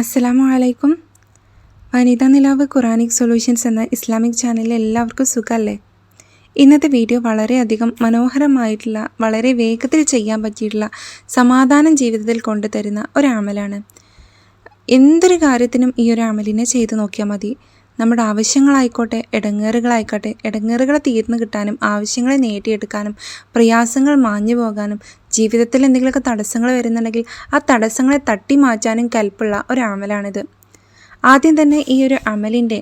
അസ്സലാമു അലൈക്കും. വനിതാ നിലാവ് ഖുറാനിക് സൊല്യൂഷൻസ് എന്ന ഇസ്ലാമിക് ചാനലിൽ എല്ലാവർക്കും സുഖമല്ലേ? ഇന്നത്തെ വീഡിയോ വളരെയധികം മനോഹരമായിട്ടുള്ള, വളരെ വേഗത്തിൽ ചെയ്യാൻ പറ്റിയിട്ടുള്ള, സമാധാനം ജീവിതത്തിൽ കൊണ്ടുതരുന്ന ഒരു അമലാണ്. എന്തൊരു കാര്യത്തിനും ഈ ഒരു അമലിനെ ചെയ്ത് നോക്കിയാൽ മതി. നമ്മുടെ ആവശ്യങ്ങളായിക്കോട്ടെ, ഇടങ്ങേറുകളായിക്കോട്ടെ, ഇടങ്ങേറുകൾ തീർന്നു കിട്ടാനും, ആവശ്യങ്ങളെ നേടിയെടുക്കാനും, പ്രയാസങ്ങൾ മാഞ്ഞു പോകാനും, ജീവിതത്തിൽ എന്തെങ്കിലുമൊക്കെ തടസ്സങ്ങൾ വരുന്നുണ്ടെങ്കിൽ ആ തടസ്സങ്ങളെ തട്ടി മാറ്റാനും കൽപ്പുള്ള ഒരു അമലാണിത്. ആദ്യം തന്നെ ഈ ഒരു അമലിൻ്റെ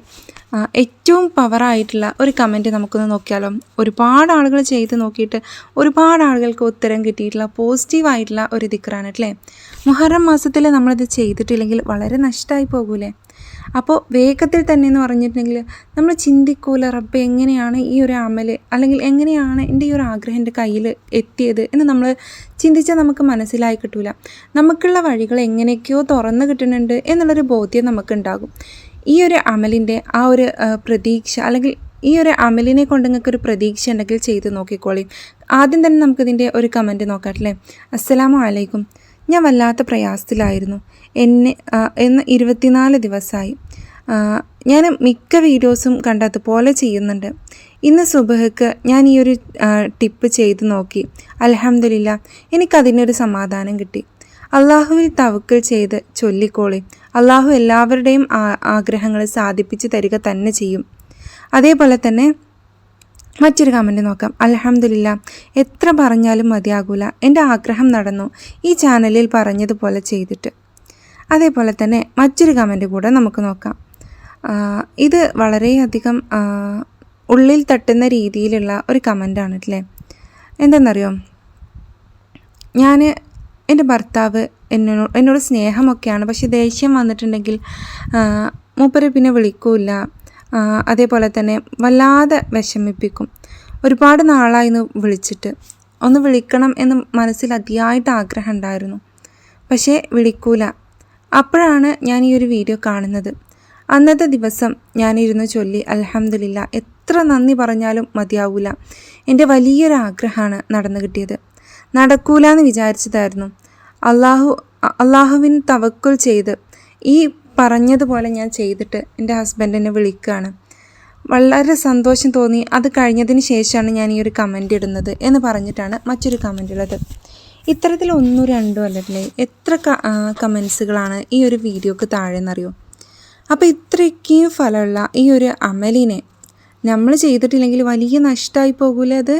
ഏറ്റവും പവറായിട്ടുള്ള ഒരു കമൻറ്റ് നമുക്കൊന്ന് നോക്കിയാലോ. ഒരുപാട് ആളുകൾ ചെയ്ത് നോക്കിയിട്ട് ഒരുപാട് ആളുകൾക്ക് ഉത്തരം കിട്ടിയിട്ടുള്ള പോസിറ്റീവായിട്ടുള്ള ഒരു ദിക്റാണ് അല്ലേ. മുഹറം മാസത്തിൽ നമ്മളിത് ചെയ്തിട്ടില്ലെങ്കിൽ വളരെ നഷ്ടമായി പോകൂലേ. അപ്പോൾ വേഗത്തിൽ തന്നെ എന്ന് പറഞ്ഞിട്ടുണ്ടെങ്കിൽ നമ്മൾ ചിന്തിക്കൂല, റബ്ബ് എങ്ങനെയാണ് ഈ ഒരു അമൽ, അല്ലെങ്കിൽ എങ്ങനെയാണ് എൻ്റെ ഈ ഒരു ആഗ്രഹം എൻ്റെ കയ്യിൽ എത്തിയത് എന്ന് നമ്മൾ ചിന്തിച്ചാൽ നമുക്ക് മനസ്സിലായി കിട്ടൂല. നമുക്കുള്ള വഴികൾ എങ്ങനെയൊക്കെയോ തുറന്നു കിട്ടുന്നുണ്ട് എന്നുള്ളൊരു ബോധ്യം നമുക്കുണ്ടാകും. ഈ ഒരു അമലിൻ്റെ ആ ഒരു പ്രതീക്ഷ, അല്ലെങ്കിൽ ഈ ഒരു അമലിനെ കൊണ്ട് നിങ്ങൾക്കൊരു പ്രതീക്ഷ ഉണ്ടെങ്കിൽ ചെയ്ത് നോക്കിക്കോളി. ആദ്യം തന്നെ നമുക്കിതിൻ്റെ ഒരു കമൻറ്റ് നോക്കാം അല്ലേ. അസ്സലാമു അലൈക്കും. ഞാൻ വല്ലാത്ത പ്രയാസത്തിലായിരുന്നു. എന്ന് 24 ദിവസമായി. ഞാൻ മിക്ക വീഡിയോസും കണ്ടതുപോലെ ചെയ്യുന്നുണ്ട്. ഇന്ന് സുബഹക്ക് ഞാൻ ഈ ഒരു ടിപ്പ് ചെയ്ത് നോക്കി. അൽഹംദുലില്ലാ, എനിക്കതിനൊരു സമാധാനം കിട്ടി. അള്ളാഹുവിൽ തവക്കൽ ചെയ്ത് ചൊല്ലിക്കോളി. അള്ളാഹു എല്ലാവരുടെയും ആഗ്രഹങ്ങൾ സാധിപ്പിച്ച് തരിക തന്നെ ചെയ്യും. അതേപോലെ തന്നെ മറ്റൊരു കമൻറ്റ് നോക്കാം. അൽഹംദുലില്ലാ, എത്ര പറഞ്ഞാലും മതിയാകൂല, എൻ്റെ ആഗ്രഹം നടന്നു ഈ ചാനലിൽ പറഞ്ഞതുപോലെ ചെയ്തിട്ട്. അതേപോലെ തന്നെ മറ്റൊരു കമൻറ്റ് കൂടെ നമുക്ക് നോക്കാം. ഇത് വളരെയധികം ഉള്ളിൽ തട്ടുന്ന രീതിയിലുള്ള ഒരു കമൻറ്റാണ് അല്ലേ. എന്താണെന്നറിയോ, എൻ്റെ ഭർത്താവ് എന്നോട് സ്നേഹമൊക്കെയാണ്, പക്ഷെ ദേഷ്യം വന്നിട്ടുണ്ടെങ്കിൽ മൂപ്പര് പിന്നെ വിളിക്കൂല. അതേപോലെ തന്നെ വല്ലാതെ വിഷമിപ്പിക്കും. ഒരുപാട് നാളായിരുന്നു വിളിച്ചിട്ട്. ഒന്ന് വിളിക്കണം എന്ന് മനസ്സിൽ അതിയായിട്ട് ആഗ്രഹം ഉണ്ടായിരുന്നു, പക്ഷേ വിളിക്കൂല. അപ്പോഴാണ് ഞാൻ ഈ ഒരു വീഡിയോ കാണുന്നത്. അന്നത്തെ ദിവസം ഞാനിരുന്ന് ചൊല്ലി അൽഹംദുലില്ലാ, എത്ര നന്ദി പറഞ്ഞാലും മതിയാവില്ല. എൻ്റെ വലിയൊരു ആഗ്രഹമാണ് നടന്നു കിട്ടിയത്. നടക്കൂല എന്ന് വിചാരിച്ചതായിരുന്നു. അള്ളാഹുവിന് തവക്കുൽ ചെയ്ത് ഈ പറഞ്ഞതുപോലെ ഞാൻ ചെയ്തിട്ട് എൻ്റെ ഹസ്ബൻഡ് എന്നെ വിളിക്കുകയാണ്. വളരെ സന്തോഷം തോന്നി. അത് കഴിഞ്ഞതിന് ശേഷമാണ് ഞാൻ ഈ ഒരു കമൻ്റ് ഇടുന്നത് എന്ന് പറഞ്ഞിട്ടാണ് മറ്റൊരു കമൻ്റ് ഉള്ളത്. ഇത്തരത്തിൽ 1, 2 അല്ലല്ലേ, എത്ര കമൻസുകളാണ് ഈ ഒരു വീഡിയോക്ക് താഴെന്നറിയോ. അപ്പോൾ ഇത്രയ്ക്കും ഫലമുള്ള ഈ ഒരു അമലിനെ നമ്മൾ ചെയ്തിട്ടില്ലെങ്കിൽ വലിയ നഷ്ടമായി പോകൂലേ അത്.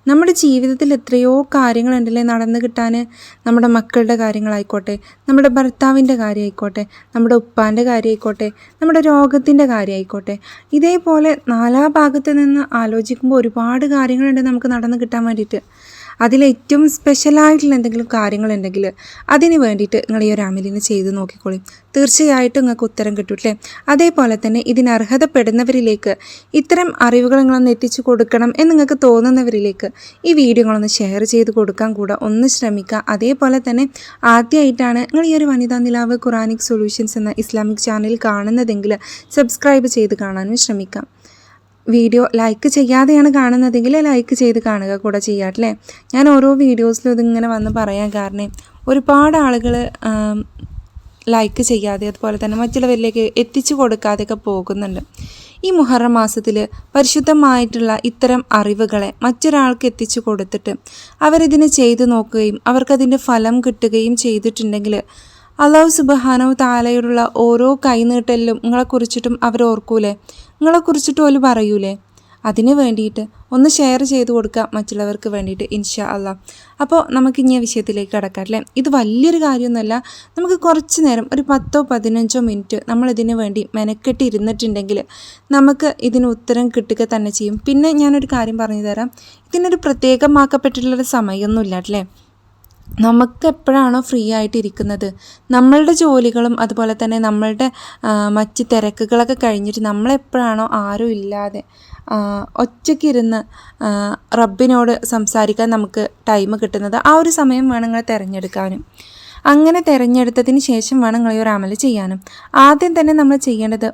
നമ്മുടെ ജീവിതത്തിൽ എത്രയോ കാര്യങ്ങളുണ്ടല്ലേ നടന്നു കിട്ടാൻ. നമ്മുടെ മക്കളുടെ കാര്യങ്ങളായിക്കോട്ടെ, നമ്മുടെ ഭർത്താവിൻ്റെ കാര്യമായിക്കോട്ടെ, നമ്മുടെ ഉപ്പാൻ്റെ കാര്യമായിക്കോട്ടെ, നമ്മുടെ രോഗത്തിൻ്റെ കാര്യമായിക്കോട്ടെ, ഇതേപോലെ നാലാഭാഗത്ത് നിന്ന് ആലോചിക്കുമ്പോൾ ഒരുപാട് കാര്യങ്ങളുണ്ട് നമുക്ക് നടന്നു കിട്ടാൻ വേണ്ടിയിട്ട്. അതിലേറ്റവും സ്പെഷ്യലായിട്ടുള്ള എന്തെങ്കിലും കാര്യങ്ങളുണ്ടെങ്കിൽ അതിന് വേണ്ടിയിട്ട് നിങ്ങൾ ഈ ഒരു അമലിനെ ചെയ്ത് നോക്കിക്കോളി. തീർച്ചയായിട്ടും നിങ്ങൾക്ക് ഉത്തരം കിട്ടൂല്ലേ. അതേപോലെ തന്നെ ഇതിന് അർഹതപ്പെടുന്നവരിലേക്ക് ഇത്തരം അറിവുകൾ നിങ്ങളൊന്ന് എത്തിച്ചു കൊടുക്കണം എന്ന് നിങ്ങൾക്ക് തോന്നുന്നവരിലേക്ക് ഈ വീഡിയോകളൊന്ന് ഷെയർ ചെയ്ത് കൊടുക്കാൻ കൂടെ ഒന്ന് ശ്രമിക്കുക. അതേപോലെ തന്നെ ആദ്യമായിട്ടാണ് നിങ്ങൾ ഈ ഒരു വനിതാ നിലാവ് ഖുറാനിക് സൊല്യൂഷൻസ് എന്ന ഇസ്ലാമിക് ചാനൽ കാണുന്നതെങ്കിൽ സബ്സ്ക്രൈബ് ചെയ്ത് കാണാനും ശ്രമിക്കാം. വീഡിയോ ലൈക്ക് ചെയ്യാതെയാണ് കാണുന്നതെങ്കിൽ ലൈക്ക് ചെയ്ത് കാണുക കൂടെ ചെയ്യാട്ടല്ലേ. ഞാൻ ഓരോ വീഡിയോസിലും ഇതിങ്ങനെ വന്ന് പറയാൻ കാരണം ഒരുപാട് ആളുകൾ ലൈക്ക് ചെയ്യാതെ, അതുപോലെ തന്നെ മറ്റുള്ളവരിലേക്ക് എത്തിച്ചു കൊടുക്കാതെയൊക്കെ പോകുന്നുണ്ട്. ഈ മുഹറം മാസത്തിൽ പരിശുദ്ധമായിട്ടുള്ള ഇത്തരം അറിവുകളെ മറ്റൊരാൾക്ക് എത്തിച്ചു കൊടുത്തിട്ട് അവരിതിനെ ചെയ്തു നോക്കുകയും അവർക്കതിൻ്റെ ഫലം കിട്ടുകയും ചെയ്തിട്ടുണ്ടെങ്കിൽ അല്ലാഹു സുബ്ഹാനഹു തആലയോടുള്ള ഓരോ കൈനീട്ടലിലും നിങ്ങളെക്കുറിച്ചിട്ടും അവർ ഓർക്കൂലേ, നിങ്ങളെക്കുറിച്ചിട്ടും അവർ പറയൂലേ. അതിന് വേണ്ടിയിട്ട് ഒന്ന് ഷെയർ ചെയ്ത് കൊടുക്കുക മറ്റുള്ളവർക്ക് വേണ്ടിയിട്ട്, ഇൻഷാ അല്ലാഹ്. അപ്പോൾ നമുക്കിനി ആ വിഷയത്തിലേക്ക് കടക്കാം അല്ലേ. ഇത് വലിയൊരു കാര്യമൊന്നുമല്ല. നമുക്ക് കുറച്ച് നേരം, ഒരു 10-15 മിനിറ്റ് നമ്മളിതിന് വേണ്ടി മെനക്കെട്ടി ഇരുന്നിട്ടുണ്ടെങ്കിൽ നമുക്ക് ഇതിന് ഉത്തരം കിട്ടുക തന്നെ ചെയ്യും. പിന്നെ ഞാനൊരു കാര്യം പറഞ്ഞു തരാം, ഇതിനൊരു പ്രത്യേകമാക്കപ്പെട്ടിട്ടുള്ളൊരു സമയമൊന്നുമില്ല അല്ലേ. നമുക്ക് എപ്പോഴാണോ ഫ്രീ ആയിട്ടിരിക്കുന്നത്, നമ്മളുടെ ജോലികളും അതുപോലെ തന്നെ നമ്മളുടെ മറ്റ് തിരക്കുകളൊക്കെ കഴിഞ്ഞിട്ട് നമ്മളെപ്പോഴാണോ ആരും ഇല്ലാതെ ഒറ്റയ്ക്കിരുന്ന് റബ്ബിനോട് സംസാരിക്കാൻ നമുക്ക് ടൈം കിട്ടുന്നത്, ആ ഒരു സമയം വേണം നിങ്ങൾ തിരഞ്ഞെടുക്കാനും. അങ്ങനെ തിരഞ്ഞെടുത്തതിന് ശേഷം വേണം നിങ്ങൾ ഈ ഒരു അമൽ ചെയ്യാനും. ആദ്യം തന്നെ നമ്മൾ ചെയ്യേണ്ടത്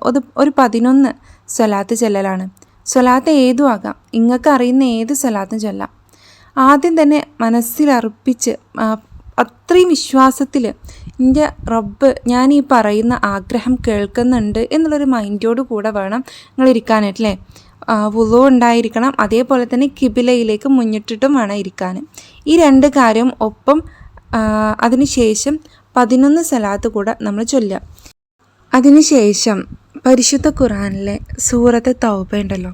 ഒരു 11 സ്വലാത്ത് ചൊല്ലലാണ്. സ്വലാത്ത് ഏതും ആകാം, നിങ്ങൾക്ക് അറിയുന്ന ഏത് സ്വലാത്തും ചൊല്ലാം. ആദ്യം തന്നെ മനസ്സിലർപ്പിച്ച് അത്രയും വിശ്വാസത്തിൽ എൻ്റെ റബ്ബ് ഞാൻ ഈ പറയുന്ന ആഗ്രഹം കേൾക്കുന്നുണ്ട് എന്നുള്ളൊരു മൈൻഡോട് കൂടെ വേണം നിങ്ങൾ ഇരിക്കാനായിട്ടല്ലേ. വുളു ഉണ്ടായിരിക്കണം, അതേപോലെ തന്നെ കിബിലയിലേക്ക് മുന്നിട്ടിട്ടും വേണം ഇരിക്കാൻ. ഈ 2 കാര്യം ഒപ്പം അതിനുശേഷം 11 സലാത്ത് കൂടെ നമ്മൾ ചൊല്ലുക. അതിനുശേഷം പരിശുദ്ധ ഖുർആനിലെ സൂറത്ത് തൗബ ഉണ്ടല്ലോ,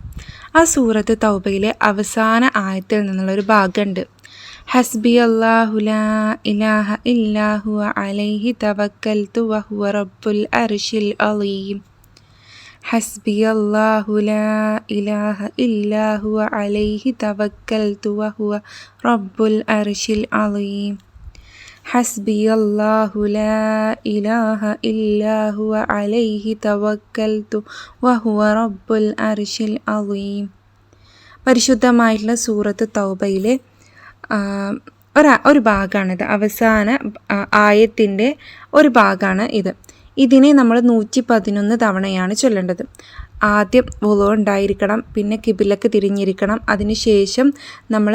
ആ സൂറത്ത് തൗബയിലെ അവസാന ആയത്തിൽ നിന്നുള്ളൊരു ഭാഗമുണ്ട്. ഹസ്ബി അല്ലാഹു ലാ ഇലാഹ ഇല്ലാ ഹുവ അലൈഹി തവക്കൽതു വഹുവ റബ്ബുൽ അർശിൽ അലീം. ഹസ്ബി അല്ലാഹു ലാ ഇലാഹ ഇല്ലാ ഹുവ അലൈഹി തവക്കൽതു വഹുവ റബ്ബുൽ അർശിൽ അലീം. ഹസ്ബി അല്ലാഹു ലാ ഇലാഹ ഇല്ലാ ഹുവ അലൈഹി തവക്കൽതു വഹുവ റബ്ബുൽ അർശിൽ അലീം. പരിശുദ്ധമായിട്ടുള്ള സൂറത്ത് തൗബയിലെ ഒരു ഭാഗമാണിത്. അവസാന ആയത്തിൻ്റെ ഒരു ഭാഗമാണ് ഇത്. ഇതിനെ നമ്മൾ 111 തവണയാണ് ചൊല്ലേണ്ടത്. ആദ്യം വുളു ഉണ്ടായിരിക്കണം, പിന്നെ കിബിലക്ക് തിരിഞ്ഞിരിക്കണം, അതിനുശേഷം നമ്മൾ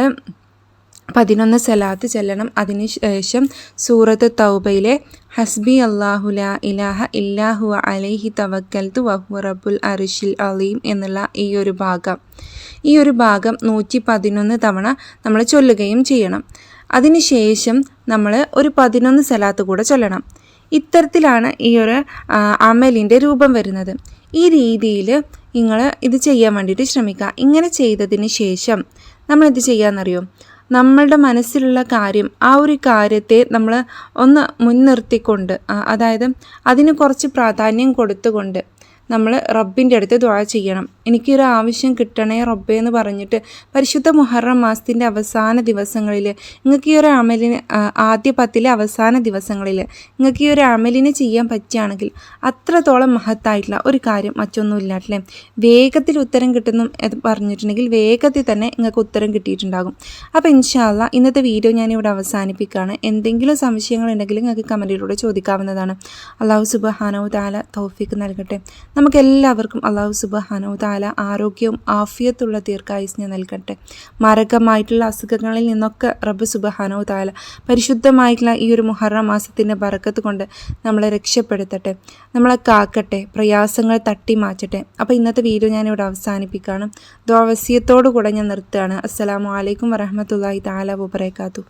11 സലാത്ത് ചെല്ലണം. അതിനുശേഷം സൂറത്ത് തൗബയിലെ ഹസ്ബി അല്ലാഹു ലാ ഇലാഹ ഇല്ലാ ഹുവ അലൈഹി തവക്കൽതു വഹുവ റബ്ബുൽ അർശിൽ അലീം എന്നുള്ള ഈ ഒരു ഭാഗം 111 തവണ നമ്മൾ ചൊല്ലുകയും ചെയ്യണം. അതിനുശേഷം നമ്മൾ ഒരു 11 സലാത്ത് കൂടെ ചൊല്ലണം. ഇത്തരത്തിലാണ് ഈ ഒരു അമലിൻ്റെ രൂപം വരുന്നത്. ഈ രീതിയിൽ നിങ്ങൾ ഇത് ചെയ്യാൻ വേണ്ടിയിട്ട് ശ്രമിക്കുക. ഇങ്ങനെ ചെയ്തതിന് ശേഷം നമ്മളെന്ത് ചെയ്യാമെന്നറിയോ, നമ്മളുടെ മനസ്സിലുള്ള കാര്യം, ആ ഒരു കാര്യത്തെ നമ്മൾ ഒന്ന് മുൻനിർത്തിക്കൊണ്ട്, അതായത് അതിന് കുറച്ച് പ്രാധാന്യം കൊടുത്തുകൊണ്ട് നമ്മൾ റബ്ബിൻ്റെ അടുത്ത് ദുആ ചെയ്യണം. എനിക്കൊരു ആവശ്യം കിട്ടണേ റബ്ബേ എന്ന് പറഞ്ഞിട്ട് പരിശുദ്ധ മുഹറം മാസത്തിൻ്റെ അവസാന ദിവസങ്ങളിൽ നിങ്ങൾക്ക് ഈ ഒരു അമലിന്, ആദ്യ 10 അവസാന ദിവസങ്ങളിൽ നിങ്ങൾക്ക് ഈ ഒരു അമലിന് ചെയ്യാൻ പറ്റുകയാണെങ്കിൽ അത്രത്തോളം മഹത്തായിട്ടുള്ള ഒരു കാര്യം മറ്റൊന്നുമില്ല അല്ലേ. വേഗത്തിൽ ഉത്തരം കിട്ടുന്നു എന്ന് പറഞ്ഞിട്ടുണ്ടെങ്കിൽ വേഗത്തിൽ തന്നെ നിങ്ങൾക്ക് ഉത്തരം കിട്ടിയിട്ടുണ്ടാകും. അപ്പോൾ ഇൻഷാ അല്ലാ ഇന്നത്തെ വീഡിയോ ഞാനിവിടെ അവസാനിപ്പിക്കുകയാണ്. എന്തെങ്കിലും സംശയങ്ങളുണ്ടെങ്കിൽ നിങ്ങൾക്ക് കമൻറ്റിലൂടെ ചോദിക്കാവുന്നതാണ്. അല്ലാഹു സുബ്ഹാനഹു തആല തൗഫീഖ് നൽകട്ടെ. നമുക്കെല്ലാവർക്കും അല്ലാഹു സുബ്ഹാനഹു തആല ആരോഗ്യവും ആഫിയത്തുള്ള ദീർഘായുസ്സിനെ നൽകട്ടെ. മാരകമായിട്ടുള്ള അസുഖങ്ങളിൽ നിന്നൊക്കെ റബ്ബ് സുബ്ഹാനഹു തആല പരിശുദ്ധമായിട്ടുള്ള ഈ ഒരു മുഹറം മാസത്തിൻ്റെ ബറക്കത്ത് കൊണ്ട് നമ്മളെ രക്ഷപ്പെടുത്തട്ടെ, നമ്മളെ കാക്കട്ടെ, പ്രയാസങ്ങൾ തട്ടി മാറ്റട്ടെ. അപ്പോൾ ഇന്നത്തെ വീഡിയോ ഞാനിവിടെ അവസാനിപ്പിക്കുകയാണ്. ദുആ വസിയത്തോടു കൂടെ ഞാൻ നിർത്തുകയാണ്. അസ്സലാമു അലൈക്കും വറഹ്മത്തുള്ളാഹി തആല വബറകാതുഹു.